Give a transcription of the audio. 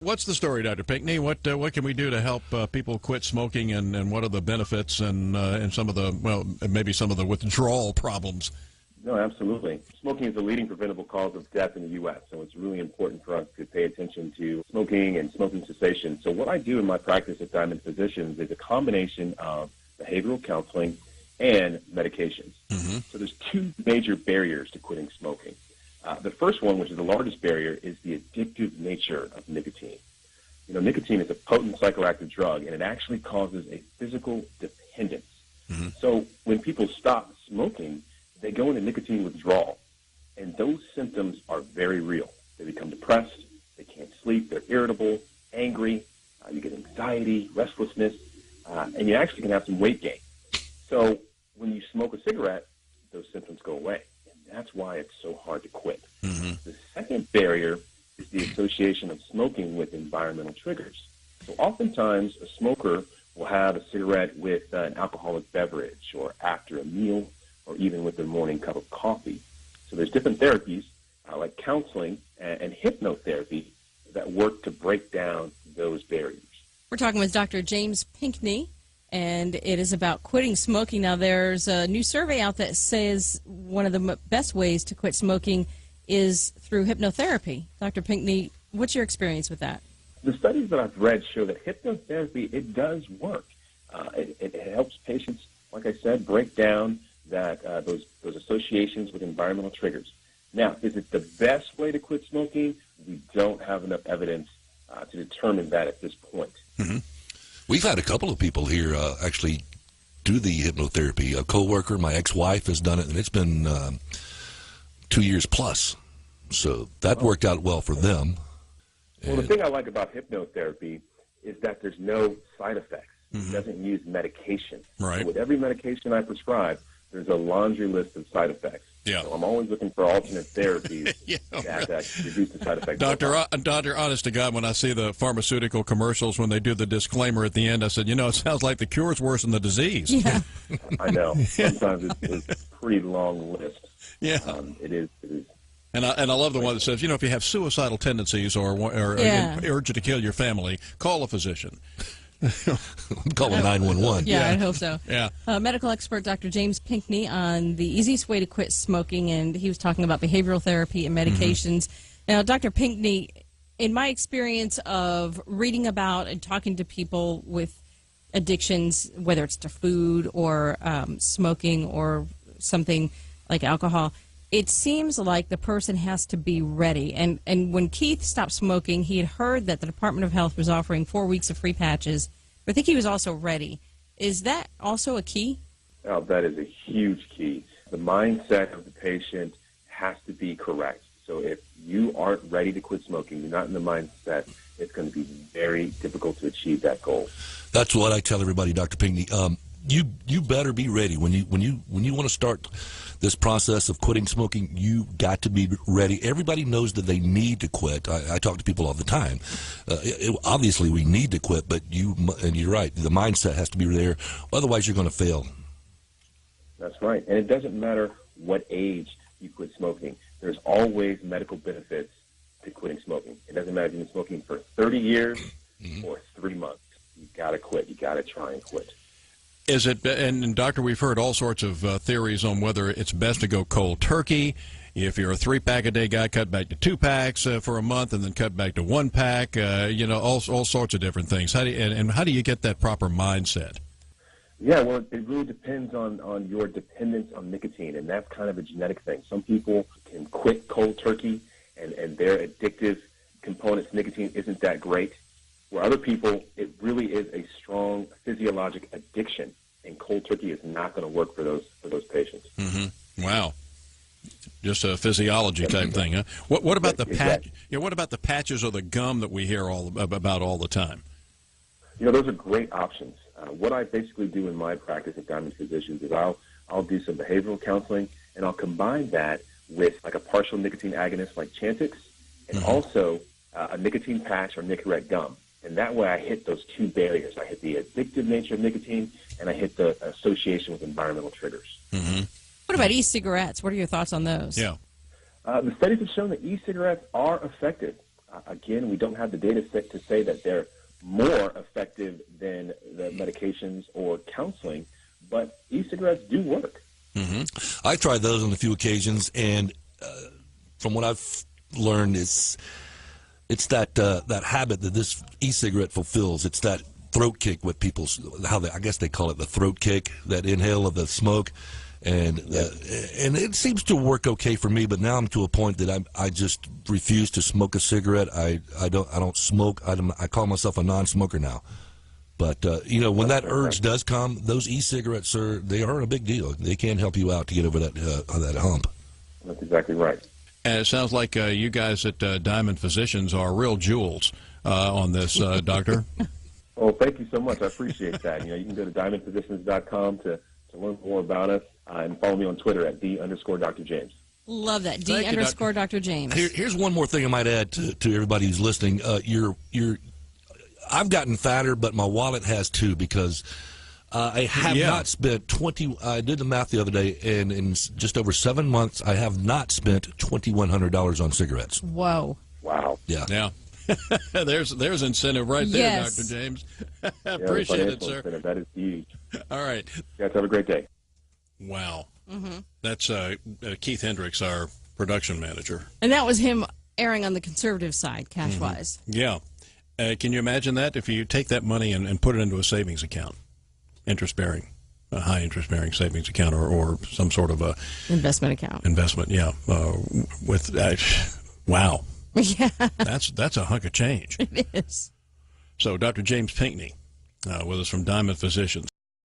What's the story, Dr. Pinckney? What can we do to help people quit smoking, and what are the benefits and some of the, well, maybe some of the withdrawal problems? No, absolutely. Smoking is the leading preventable cause of death in the U.S., so it's really important for us to pay attention to smoking and smoking cessation. So what I do in my practice at Diamond Physicians is a combination of behavioral counseling and medications. Mm-hmm. So there's two major barriers to quitting smoking. The first one, which is the largest barrier, is the addictive nature of nicotine. You know, nicotine is a potent psychoactive drug, and it actually causes a physical dependence. Mm-hmm. So when people stop smoking, they go into nicotine withdrawal, and those symptoms are very real. They become depressed, they can't sleep, they're irritable, angry, you get anxiety, restlessness, and you actually can have some weight gain. So when you smoke a cigarette, those symptoms go away. That's why it's so hard to quit. Mm-hmm. The second barrier is the association of smoking with environmental triggers. So oftentimes a smoker will have a cigarette with an alcoholic beverage or after a meal or even with their morning cup of coffee. So there's different therapies like counseling and hypnotherapy that work to break down those barriers. We're talking with Dr. James Pinckney, and it is about quitting smoking. Now, there's a new survey out that says one of the best ways to quit smoking is through hypnotherapy. Dr. Pinckney, what's your experience with that? The studies that I've read show that hypnotherapy, it does work. It helps patients, like I said, break down that those associations with environmental triggers. Now, is it the best way to quit smoking? We don't have enough evidence to determine that at this point. Mm-hmm. We've had a couple of people here actually do the hypnotherapy. A coworker, my ex-wife, has done it, and it's been 2 years plus. So that worked out well for them. Well, the thing I like about hypnotherapy is that there's no side effects. Mm-hmm. It doesn't use medication. Right. So with every medication I prescribe, there's a laundry list of side effects. Yeah. So I'm always looking for alternate therapies that reduce the side effects. Doctor, honest to God, when I see the pharmaceutical commercials, when they do the disclaimer at the end, I said, you know, it sounds like the cure's worse than the disease. Yeah. I know. Sometimes it's a pretty long list. Yeah. It is. And I love the one that says, you know, if you have suicidal tendencies or urge to kill your family, call a physician. Call 911. Yeah, I hope so. Yeah. Medical expert Dr. James Pinckney on the easiest way to quit smoking, and he was talking about behavioral therapy and medications. Mm-hmm. Now, Dr. Pinckney, in my experience of reading about and talking to people with addictions, whether it's to food or smoking or something like alcohol, it seems like the person has to be ready. And when Keith stopped smoking, he had heard that the Department of Health was offering 4 weeks of free patches. But I think he was also ready. Is that also a key? Oh, that is a huge key. The mindset of the patient has to be correct. So if you aren't ready to quit smoking, you're not in the mindset, it's going to be very difficult to achieve that goal. That's what I tell everybody, Dr. Pinckney. You better be ready when you want to start this process of quitting smoking. You got to be ready. Everybody knows that they need to quit. I talk to people all the time. Obviously, we need to quit, but you're right. The mindset has to be there. Otherwise, you're going to fail. That's right, and it doesn't matter what age you quit smoking. There's always medical benefits to quitting smoking. It doesn't matter if you've been smoking for 30 years or 3 months. You got to quit. You got to try and quit. Is it, and Doctor, we've heard all sorts of theories on whether it's best to go cold turkey. If you're a 3-pack-a-day guy, cut back to 2 packs for a month and then cut back to 1 pack, all sorts of different things. How do you get that proper mindset? Yeah, well, it really depends on your dependence on nicotine, and that's kind of a genetic thing. Some people can quit cold turkey, and their addictive component to nicotine isn't that great. Where other people, it really is a strong physiologic addiction, and cold turkey is not going to work for those patients. Mm-hmm. Wow, just a physiology type thing, huh? What about the patch? Yeah, what about the patches or the gum that we hear about all the time? You know, those are great options. What I basically do in my practice at Diamond Physicians is I'll do some behavioral counseling, and I'll combine that with like a partial nicotine agonist like Chantix, and also a nicotine patch or Nicorette gum. And that way I hit those two barriers. I hit the addictive nature of nicotine, and I hit the association with environmental triggers. Mm-hmm. What about e-cigarettes? What are your thoughts on those? Yeah. The studies have shown that e-cigarettes are effective. Again, we don't have the data set to say that they're more effective than the medications or counseling, but e-cigarettes do work. Mm-hmm. I tried those on a few occasions, and from what I've learned, it's that that habit that this e-cigarette fulfills. It's that throat kick, what people, I guess they call it the throat kick, that inhale of the smoke. And and it seems to work okay for me, but now I'm to a point that I just refuse to smoke a cigarette. I don't smoke. I call myself a non-smoker now. But when that urge does come, those e-cigarettes are a big deal. They can help you out to get over that hump. That's exactly right. And it sounds like you guys at Diamond Physicians are real jewels on this, Doctor. Oh, thank you so much. I appreciate that. You can go to diamondphysicians.com to learn more about us, and follow me on Twitter at @D_Dr. James. Love that. _Dr. James. Here's one more thing I might add to everybody who's listening. I've gotten fatter, but my wallet has too, because I have not spent I did the math the other day, and in just over 7 months, I have not spent $2,100 on cigarettes. Whoa. Wow. Yeah. There's incentive right there, Yes. Dr. James. Appreciate it, sir. Incentive. That is huge. All right. You guys have a great day. Wow. That's Keith Hendricks, our production manager. And that was him erring on the conservative side, cash-wise. Yeah. Can you imagine that? If you take that money and put it into a savings account, interest-bearing, a high interest-bearing savings account, or some sort of a investment account. Investment, yeah. Wow. Yeah. That's a hunk of change. It is. So Dr. James Pinkney with us from Diamond Physicians.